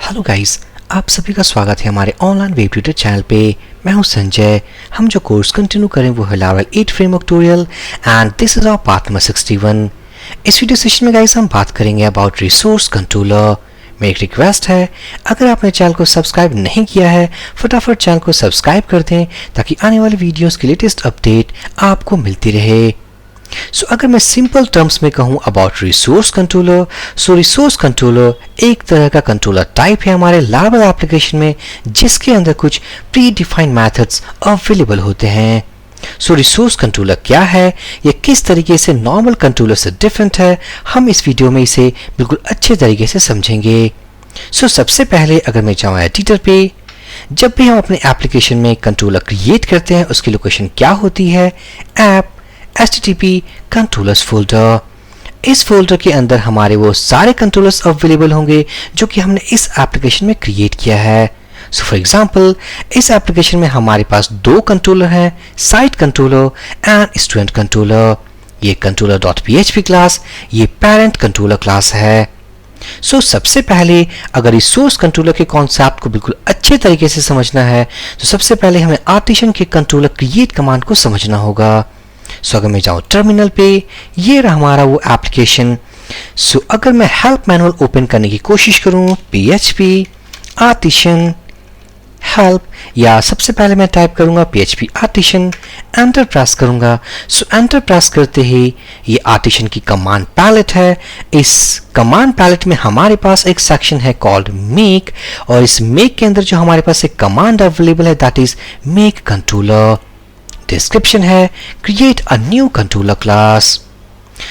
Hello guys, आप सभी का स्वागत है हमारे ऑनलाइन वेब ट्यूटर चैनल पे। मैं हूं संजय। हम जो कोर्स कंटिन्यू करें वो है Laravel 8 framework tutorial and this is our part number 61। इस वीडियो सेशन में गाइस हम बात करेंगे अबाउट रिसोर्स कंट्रोलर। मेरी एक रिक्वेस्ट है, अगर आपने चैनल को सब्सक्राइब नहीं किया है फटाफट चैनल को सब्सक्राइब कर दें ताकि आने वाली वीडियोस की लेटेस्ट अपडेट आपको मिलती रहे। सो अगर मैं सिंपल टर्म्स में कहूँ about resource controller, so resource controller एक तरह का कंट्रोलर टाइप है हमारे लारावेल एप्लीकेशन में जिसके अंदर कुछ प्री डिफाइंड मेथड्स अवेलेबल होते हैं। सो रिसोर्स कंट्रोलर क्या है, ये किस तरीके से नॉर्मल कंट्रोलर से डिफरेंट है, हम इस वीडियो में इसे बिल्कुल अच्छे तरीके से समझेंगे। सो सबसे पहले अगर मैं जाऊँ एडिटर पे, जब भी हम अपने एप्लीकेशन में कंट्रोलर क्रिएट करते हैं उसकी लोकेशन क्या होती है, ऐप HTTP कंट्रोलर्स फोल्डर। इस फोल्डर के अंदर हमारे वो सारे कंट्रोलर्स अवेलेबल होंगे जो कि हमने इस एप्लीकेशन में क्रिएट किया है। सो फॉर एग्जांपल इस एप्लीकेशन में हमारे पास दो कंट्रोलर हैं, site controller and student controller. ये कंट्रोलर .php क्लास, ये पेरेंट कंट्रोलर क्लास है। सो सबसे पहले अगर रिसोर्स कंट्रोलर के कॉन्सेप्ट को बिल्कुल अच्छे तरीके से समझना है तो सबसे पहले हमें आर्टिशन के कंट्रोलर क्रिएट कमांड को समझना होगा। सो अगर मैं जाऊँ टर्मिनल पे, ये रहा हमारा वो एप्लीकेशन। सो अगर मैं हेल्प मैनुअल ओपन करने की कोशिश करूँ php आर्टिशन हेल्प, या सबसे पहले मैं टाइप करूंगा php आर्टिशन, एंटर प्रेस करूंगा। सो एंटर प्रेस करते ही ये आर्टिशन की कमांड पैलेट है। इस कमांड पैलेट में हमारे पास एक सेक्शन है कॉल्ड मेक, और इस मेक के अंदर जो हमारे पास एक कमांड अवेलेबल है that is make controller. Description है create a new controller class.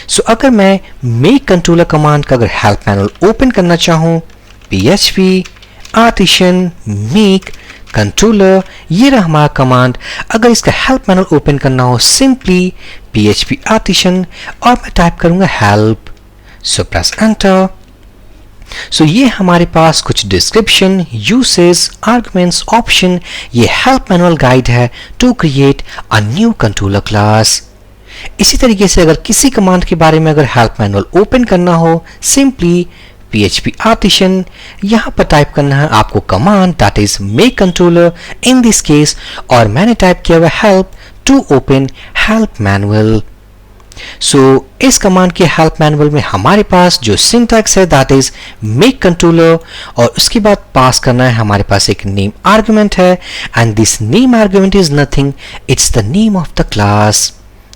So अगर मैं मेक कंट्रोलर कमांड का अगर हेल्प मैनुअल ओपन करना चाहूँ, php आर्टिशन मेक कंट्रोलर, ये रहा हमारा कमांड। अगर इसका हेल्प मैनुअल ओपन करना हो सिंपली php आर्टिशन और मैं टाइप करूंगा help. So press enter. So ये हमारे पास कुछ डिस्क्रिप्शन, यूसेज, आर्गुमेंट्स, ऑप्शन, ये हेल्प मैनुअल गाइड है to create a new controller class. इसी तरीके से अगर किसी कमांड के बारे में अगर हेल्प मैनुअल ओपन करना हो सिंपली php आर्टिशन, यहाँ पर टाइप करना है आपको command that is make controller in this case, और मैंने टाइप किया हुआ help to open help manual. So इस कमांड के हेल्प मैनुअल में हमारे पास जो सिंटैक्स है दैट इज मेक कंट्रोलर, और उसके बाद पास करना है हमारे पास एक नेम आर्गुमेंट है, and this name argument is nothing, it's the name of the class.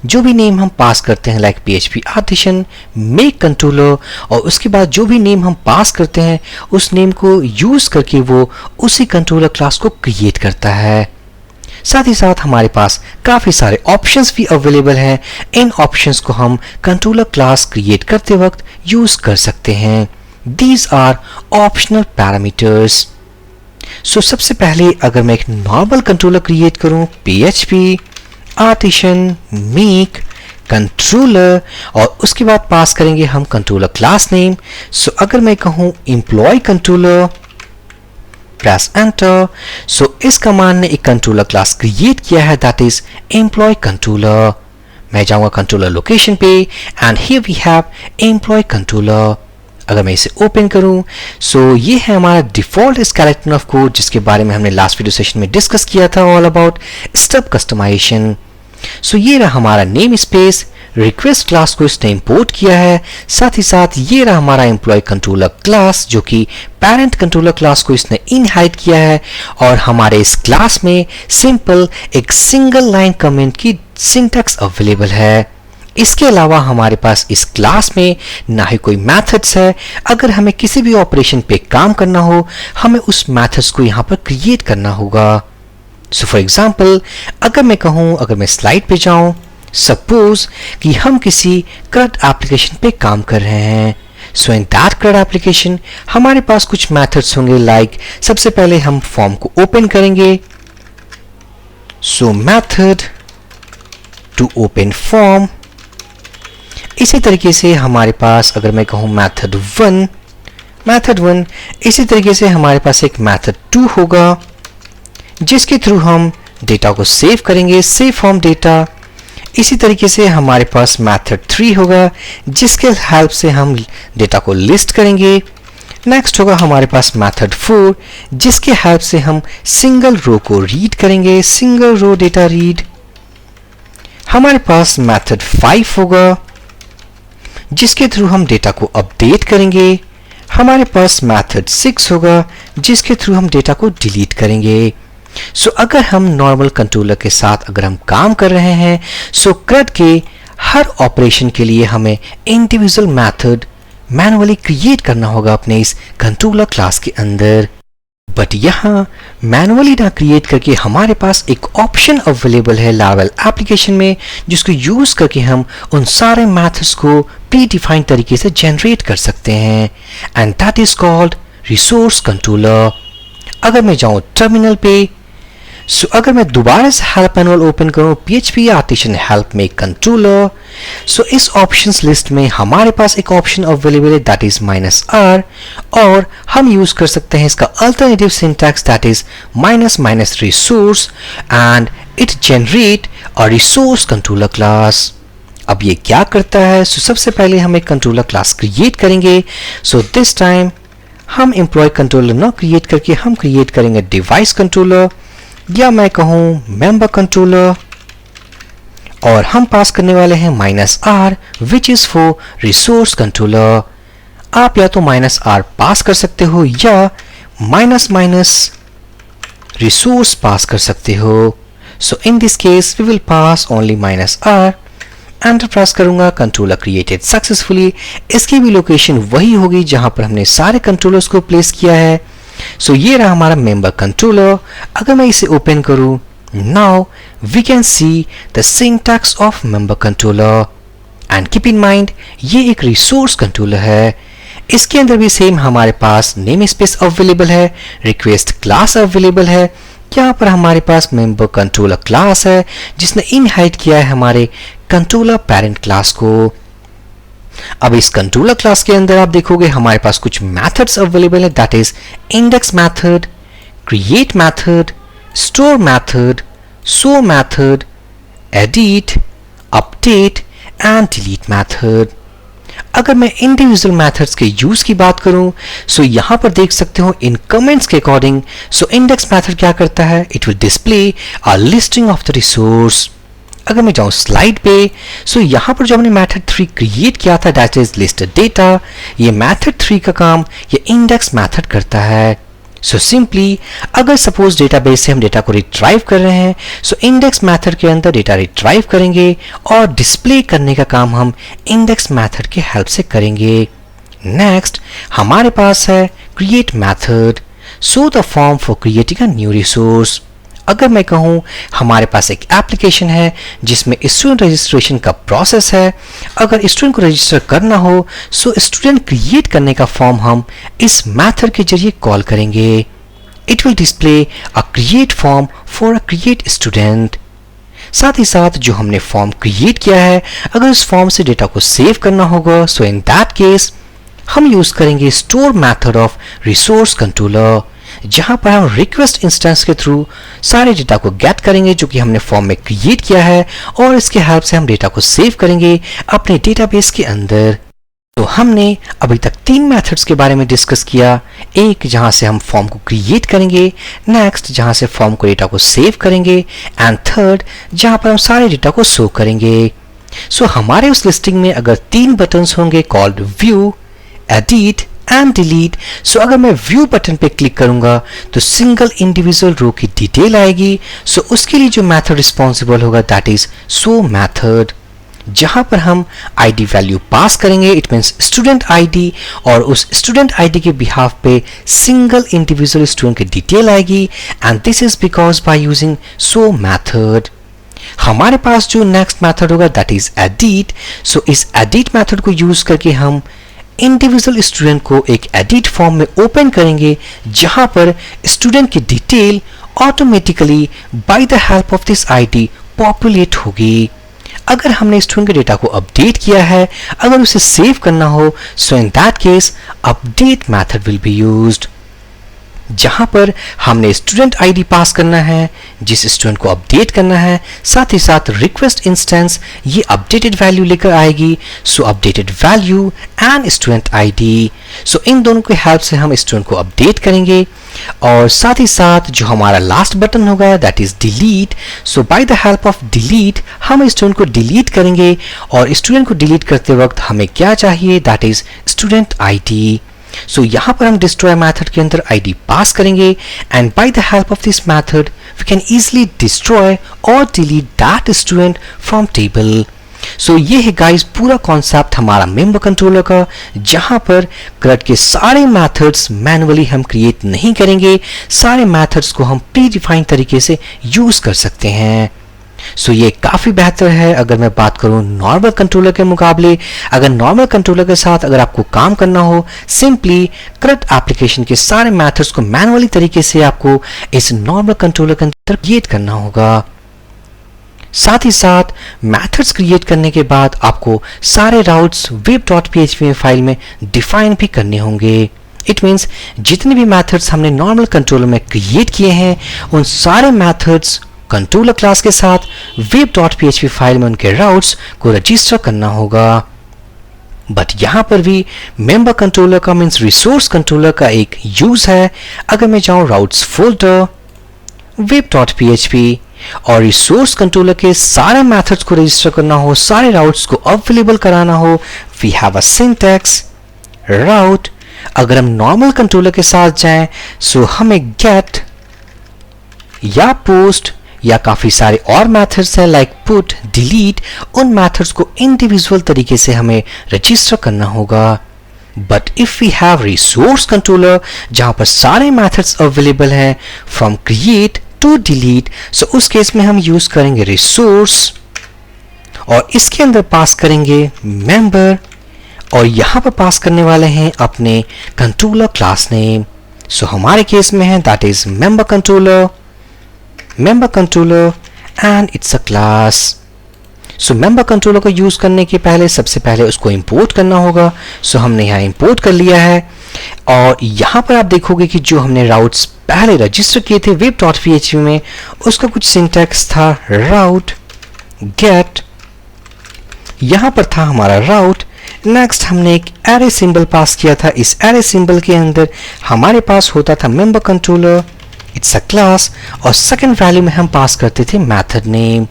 जो भी नेम हम पास करते हैं like php artisan make controller, और उसके बाद जो भी नेम हम पास करते हैं उस नेम को यूज करके वो उसी कंट्रोलर क्लास को क्रिएट करता है। साथ ही साथ हमारे पास काफी सारे ऑप्शंस भी अवेलेबल हैं। इन ऑप्शंस को हम कंट्रोलर क्लास क्रिएट करते वक्त यूज कर सकते हैं। These are optional parameters. So सबसे पहले अगर मैं एक नॉर्मल कंट्रोलर क्रिएट करूं php आर्टिशन मेक कंट्रोलर, और उसके बाद पास करेंगे हम कंट्रोलर क्लास नेम। सो अगर मैं कहूं एम्प्लॉय कंट्रोलर, प्रेस एंटर। सो इस कमांड ने एक कंट्रोलर क्लास क्रिएट किया है दैट इज एम्प्लॉय कंट्रोलर। मैं जाऊंगा कंट्रोलर लोकेशन पे and here we have employ controller. अगर मैं इसे ओपन करूं, सो ये है हमारा डिफॉल्ट स्केलेटन ऑफ कोड जिसके बारे में हमने लास्ट वीडियो सेशन में डिस्कस किया था, ऑल अबाउट स्टब कस्टमाइजेशन। सो ये रहा हमारा नेम स्पेस, रिक्वेस्ट क्लास को इसने इंपोर्ट किया है। साथ ही साथ ये रहा हमारा एम्प्लॉय कंट्रोलर क्लास जो कि पेरेंट कंट्रोलर क्लास को इसने इनहेरिट किया है, और हमारे इस क्लास में सिंपल एक सिंगल लाइन कमेंट की सिंटैक्स अवेलेबल है। इसके अलावा हमारे पास इस क्लास में ना ही कोई मेथड्स है। अगर हमें किसी भी ऑपरेशन पे काम करना हो हमें उस मेथड्स को यहाँ पर क्रिएट करना होगा। सो फॉर एग्जाम्पल अगर मैं कहूँ, अगर मैं स्लाइड पे जाऊँ, सपोज कि हम किसी CRUD एप्लीकेशन पे काम कर रहे हैं। सो इन दैट CRUD एप्लीकेशन हमारे पास कुछ मेथड्स होंगे लाइक सबसे पहले हम फॉर्म को ओपन करेंगे। So method to open form. इसी तरीके से हमारे पास अगर मैं कहूँ मेथड वन, इसी तरीके से हमारे पास एक मेथड 2 होगा जिसके थ्रू हम डेटा को सेव करेंगे, सेव फ्रॉम डेटा। इसी तरीके से हमारे पास मेथड 3 होगा जिसके हेल्प से हम डेटा को लिस्ट करेंगे, नेक्स्ट होगा हमारे पास मेथड 4, जिसके हेल्प से हम सिंगल रो को रीड करेंगे, सिंगल रो डेटा रीड। हमारे पास मेथड 5 होगा, जिसके थ्रू हम डेटा को अपडेट करेंगे। हमारे पास मेथड 6 होगा, जिसके थ्रू हम डेटा को डिलीट करेंगे। सो अगर हम नॉर्मल कंट्रोलर के साथ अगर हम काम कर रहे हैं, सो CRUD के हर ऑपरेशन के लिए हमें इंडिविजुअल मेथड मैनुअली क्रिएट करना होगा अपने इस कंट्रोलर क्लास के अंदर। बट यहाँ मैनुअली ना क्रिएट करके हमारे पास एक ऑप्शन अवेलेबल है लारावेल एप्लीकेशन में, जिसको यूज करके हम उन सारे मेथड्स को प्री डिफाइंड तरीके से जनरेट कर सकते हैं, and that is called resource controller. अगर मैं जाऊं टर्मिनल पे, सो अगर मैं दोबारा से हेल्प मैनुअल ओपन करूं, PHP आर्टिसन हेल्प में कंट्रोलर, सो इस ऑप्शंस लिस्ट में हमारे पास एक ऑप्शन अवेलेबल है दैट इज -r, और हम यूज कर सकते हैं इसका alternative syntax that is -- resource, and it generate a resource controller class. अब ये क्या करता है? सो सबसे पहले हम एक कंट्रोलर क्लास क्रिएट करेंगे। सो दिस टाइम हम एम्प्लॉय कंट्रोलर ना क्रिएट करके हम क्रिएट करेंगे डिवाइस कंट्रोलर, या मैं कहूं मेंबर कंट्रोलर, और हम पास करने वाले हैं -r which is for resource controller. आप या तो -r पास कर सकते हो या -- रिसोर्स पास कर सकते हो। So in this case we will pass only -r। Enter press करूंगा, कंट्रोलर क्रिएटेड सक्सेसफुली। इसकी भी लोकेशन वही होगी जहां पर हमने सारे कंट्रोलर्स को प्लेस किया है। सो ये रहा हमारा मेंबर कंट्रोलर। अगर मैं इसे ओपन करूं, now we can see the syntax of member controller, and keep in mind ये एक रिसोर्स कंट्रोलर है। इसके अंदर भी सेम हमारे पास नेम स्पेस अवेलेबल है, रिक्वेस्ट क्लास अवेलेबल है। यहाँ पर हमारे पास मेंबर कंट्रोलर क्लास है जिसने इनहेरिट किया है हमारे कंट्रोलर पेरेंट क्लास को। अब इस कंट्रोलर क्लास के अंदर आप देखोगे हमारे पास कुछ मेथड्स अवेलेबल है that is index method, create method, store method, show method, edit, update and delete method. अगर मैं इंडिविजुअल मेथड्स के यूज की बात करूं, सो यहां पर देख सकते हो इन कमेंट्स के अकॉर्डिंग, सो इंडेक्स मेथड क्या करता है, it will display a listing of the resource. अगर मैं जाऊं स्लाइड पे, सो यहां पर जो हमने मेथड 3 क्रिएट किया था दैट इज लिस्ट डेटा, ये मेथड 3 का काम ये इंडेक्स मेथड करता है। सो सिंपली अगर सपोज डेटाबेस से हम डेटा को रिट्राइव कर रहे हैं, सो इंडेक्स मेथड के अंदर डेटा रिट्राइव करेंगे और डिस्प्ले करने का काम हम इंडेक्स मेथड के हेल्प से करेंगे। नेक्स्ट हमारे पास है create method, so the form for creating a new resource. अगर मैं कहूं हमारे पास एक एप्लीकेशन है जिसमें स्टूडेंट रजिस्ट्रेशन का प्रोसेस है, अगर स्टूडेंट को रजिस्टर करना हो सो स्टूडेंट क्रिएट करने का फॉर्म हम इस मेथड के जरिए कॉल करेंगे। It will display a create form for a create student. साथ ही साथ जो हमने फॉर्म क्रिएट किया है, अगर इस फॉर्म से डेटा को सेव करना होगा सो इन दैट केस हम यूज करेंगे store method of resource controller, जहां पर हम रिक्वेस्ट इंस्टेंस के थ्रू सारे डेटा को गेट करेंगे जो कि हमने फॉर्म में क्रिएट किया है, और इसके हेल्प से हम डेटा को सेव करेंगे अपने डेटाबेस के अंदर। तो हमने अभी तक 3 मेथड्स के बारे में डिस्कस किया, एक जहां से हम फॉर्म को क्रिएट करेंगे, नेक्स्ट जहां से फॉर्म को डेटा को सेव करेंगे, एंड थर्ड जहां पर हम सारे डेटा को शो करेंगे। सो हमारे उस लिस्टिंग में अगर 3 बटन्स होंगे called view, edit and delete. So अगर मैं व्यू बटन पे क्लिक करूंगा तो सिंगल इंडिविजुअल रो की डिटेल आएगी। सो उसके लिए जो मेथड रिस्पॉन्सिबल होगा दैट इज शो मेथड, जहां पर हम आईडी वैल्यू पास करेंगे, इट मींस स्टूडेंट आईडी, और उस स्टूडेंट आईडी के बिहाफ पे सिंगल इंडिविजुअल स्टूडेंट की डिटेल आएगी, and this is because by using show method. हमारे पास जो नेक्स्ट मेथड होगा दैट इज एडिट। सो इस एडिट मेथड को यूज करके हम इंडिविजुअल स्टूडेंट को एक एडिट फॉर्म में ओपन करेंगे, जहां पर स्टूडेंट की detail automatically bye the help of this ID populate होगी। अगर हमने स्टूडेंट के डेटा को अपडेट किया है, अगर उसे सेव करना हो so in that case update method will be used. जहां पर हमने स्टूडेंट आईडी पास करना है, जिस स्टूडेंट को अपडेट करना है, साथ ही साथ रिक्वेस्ट इंस्टेंस ये अपडेटेड वैल्यू लेकर आएगी। So updated value and student ID, so इन दोनों के हेल्प से हम स्टूडेंट को अपडेट करेंगे। और साथ ही साथ जो हमारा लास्ट बटन होगा that is delete. So bye the help of delete हम स्टूडेंट को डिलीट करेंगे, और स्टूडेंट को डिलीट करते वक्त हमें क्या चाहिए, दैट इज स्टूडेंट आईडी। सो यहाँ पर हम डिस्ट्रॉय मेथड के अंदर आईडी पास करेंगे, and by the help of this method we can easily destroy और delete that student from table. So ये है गाइस पूरा कॉन्सेप्ट हमारा मेंबर कंट्रोलर का, जहां पर CRUD के सारे मेथड्स मैनुअली हम क्रिएट नहीं करेंगे, सारे मेथड्स को हम प्री डिफाइंड तरीके से यूज कर सकते हैं। सो ये काफ़ी बेहतर है अगर मैं बात करूं नॉर्मल कंट्रोलर के मुकाबले। अगर नॉर्मल कंट्रोलर के साथ अगर आपको काम करना हो, सिंपली CRUD एप्लीकेशन के सारे मेथड्स को मैनुअली तरीके से आपको इस नॉर्मल कंट्रोलर के अंदर क्रिएट करना होगा। साथ ही साथ मेथड्स क्रिएट करने के बाद आपको सारे राउट्स web.php फाइल में डिफाइन भी करने होंगे। इट मीन्स जितने भी मेथड्स हमने नॉर्मल कंट्रोलर में क्रिएट किए हैं, उन सारे मेथड्स कंट्रोलर क्लास के साथ web.php फाइल में उनके राउट्स को रजिस्टर करना होगा। बट यहां पर भी मेंबर कंट्रोलर का मीन्स रिसोर्स कंट्रोलर का एक यूज है। अगर मैं जाऊं राउट्स फोल्डर, web.php और रिसोर्स कंट्रोलर के सारे मेथड्स को रजिस्टर करना हो, सारे राउट्स को अवेलेबल कराना हो, वी हैव अ सिंटैक्स राउट। अगर हम नॉर्मल कंट्रोलर के साथ जाएं, सो हमें गेट या पोस्ट या काफी सारे और मेथड्स हैं लाइक पुट, डिलीट, उन मेथड्स को इंडिविजुअल तरीके से हमें रजिस्टर करना होगा। But if we have resource controller जहां पर सारे मेथड्स अवेलेबल हैं from create to delete, so उस केस में हम यूज करेंगे रिसोर्स और इसके अंदर पास करेंगे मेंबर, और यहां पर पास करने वाले हैं अपने कंट्रोलर क्लास नेम। सो हमारे केस में है that is member controller and it's a class. So member controller को यूज करने के पहले सबसे पहले उसको इंपोर्ट करना होगा। सो हमने यहाँ इंपोर्ट कर लिया है, और यहाँ पर आप देखोगे कि जो हमने राउट्स पहले रजिस्टर किए थे web.php में, उसका कुछ सिंटैक्स था राउट गेट, यहाँ पर था हमारा राउट। नेक्स्ट हमने एक एरे सिंबल पास किया था, इस एरे सिंबल के अंदर हमारे पास होता था member controller, it's a class, और सेकंड वैल्यू में हम पास करते थे method name.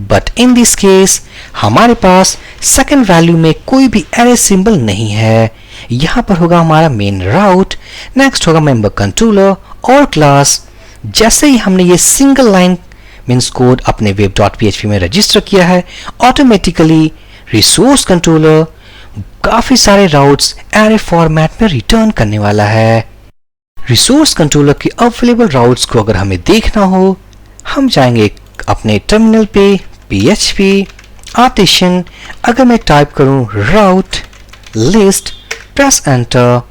But in this case हमारे पास सेकंड वैल्यू में कोई भी एरे सिंबल नहीं है। यहां पर होगा हमारा मेन राउट, नेक्स्ट होगा मेंबर कंट्रोलर और क्लास। जैसे ही हमने ये सिंगल लाइन मीन्स कोड अपने web.php में रजिस्टर किया है, ऑटोमेटिकली रिसोर्स कंट्रोलर काफी सारे राउट्स एरे फॉर्मेट में रिटर्न करने वाला है। रिसोर्स कंट्रोलर के अवेलेबल राउट्स को अगर हमें देखना हो, हम जाएंगे अपने टर्मिनल पे php आर्टिशन, अगर मैं टाइप करूं route list, press enter.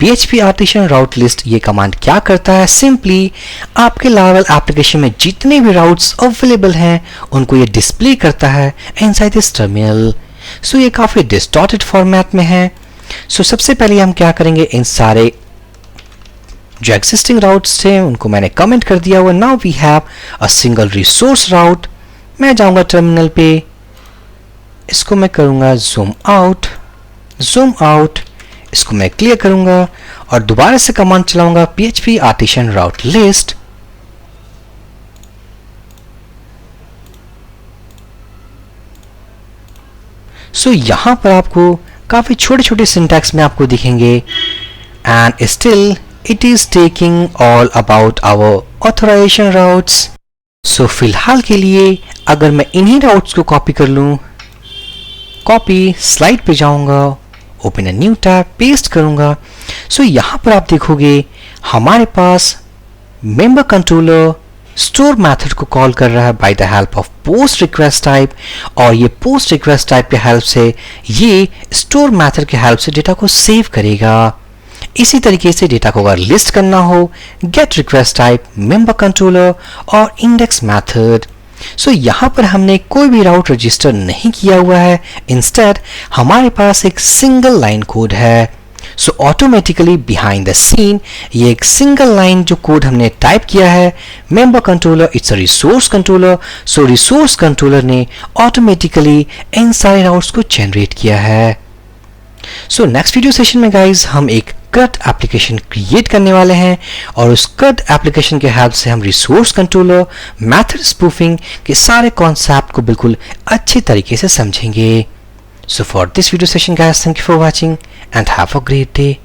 php artisan route list ये कमांड क्या करता है, सिंपली आपके लार्वल एप्लीकेशन में जितने भी राउट्स अवेलेबल हैं उनको ये डिस्प्ले करता है इनसाइड दिस टर्मिनल। सो ये काफी डिस्टॉर्टेड फॉर्मेट में है। सो सबसे पहले हम क्या करेंगे, इन सारे जो एग्जिस्टिंग राउट्स थे उनको मैंने कमेंट कर दिया हुआ। Now we have a single resource route. मैं जाऊंगा टर्मिनल पे, इसको मैं करूंगा जूम आउट, इसको मैं क्लियर करूंगा और दोबारा से कमांड चलाऊंगा php आर्टिशन राउट लिस्ट। सो यहां पर आपको काफी छोटे छोटे सिंटैक्स में आपको दिखेंगे, and still it is taking all about our authorization routes। so फिलहाल के लिए अगर मैं इन्हीं राउट्स को कॉपी कर लूं, कॉपी स्लाइड पे जाऊंगा, open a new tab, paste करूंगा। सो यहां पर आप देखोगे हमारे पास मेंबर कंट्रोलर स्टोर मेथड को कॉल कर रहा है bye the help of post request type, और ये पोस्ट रिक्वेस्ट टाइप के हेल्प से ये स्टोर मेथड के हेल्प से डेटा को सेव करेगा। इसी तरीके से डेटा को अगर लिस्ट करना हो, gate request type, member controller और इंडेक्स मेथड। सो यहां पर हमने कोई भी राउट रजिस्टर नहीं किया हुआ है, इंस्टेड हमारे पास एक सिंगल लाइन कोड है। So automatically behind the scene ये एक सिंगल लाइन जो कोड हमने टाइप किया है, member controller it's a resource controller, so resource controller ने ऑटोमेटिकली इन सारे राउट्स को जनरेट किया है। सो नेक्स्ट वीडियो सेशन में गाइज हम एक CRUD एप्लीकेशन क्रिएट करने वाले हैं और उस CRUD एप्लीकेशन के हेल्प से हम रिसोर्स कंट्रोलर, मेथड स्पूफिंग के सारे कॉन्सेप्ट को बिल्कुल अच्छे तरीके से समझेंगे। So for this video session guys, thank you for watching and have a great day.